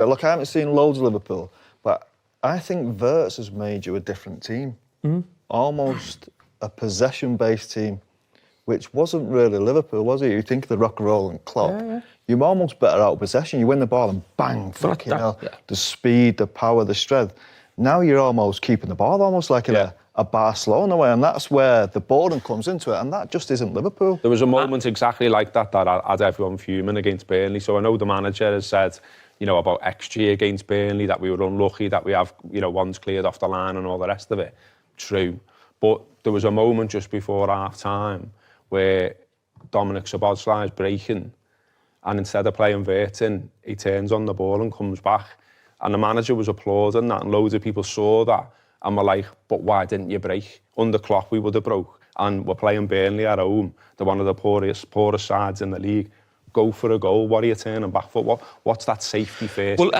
Look, I haven't seen loads of Liverpool, but I think Wirtz has made you a different team. Almost a possession-based team, which wasn't really Liverpool, was it? You think of the rock and roll and Klopp. You're almost better out of possession. You win the ball and bang, fucking hell. The speed, the power, the strength. Now you're almost keeping the ball, almost like in a Barcelona way, and that's where the boredom comes into it, and that just isn't Liverpool. There was a moment exactly like that had everyone fuming against Burnley. So I know the manager has said, you know, about XG against Burnley, that we were unlucky, that we have, you know, ones cleared off the line and all the rest of it. True. But there was a moment just before half-time where Szoboszlai is breaking, and instead of playing Wirtz in, he turns on the ball and comes back. And the manager was applauding that, and loads of people saw that and were like, but why didn't you break? Under Klopp, we would have broke. And we're playing Burnley at home. They're one of the poorest sides in the league. Go for a goal. What are you turning back for? What's that safety first? Well,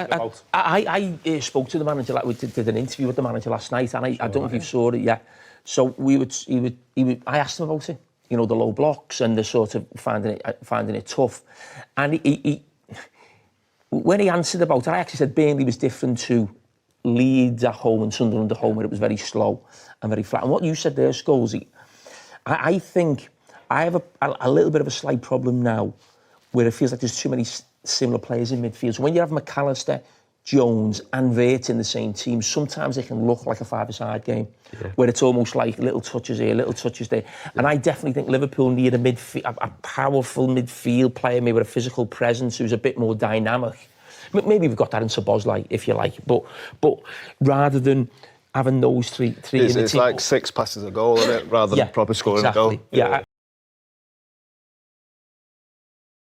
I spoke to the manager. We did an interview with the manager last night, and I don't know if you saw it yet. So I asked him about it. You know, the low blocks and the sort of finding it tough. And when he answered about it, I actually said Burnley was different to Leeds at home and Sunderland at home, where it was very slow and very flat. And what you said there, Scholes, I think I have a little bit of a slight problem now where it feels like there's too many similar players in midfield. So when you have McAllister, Jones and Wirtz in the same team, sometimes it can look like a five-a-side game, where it's almost like little touches here, little touches there. And I definitely think Liverpool need a powerful midfield player, maybe with a physical presence, who's a bit more dynamic. Maybe we've got that in Szoboszlai, if you like, but rather than having those three in the team. It's like 6 passes a goal, isn't it? Rather than probably scoring a goal. Yeah.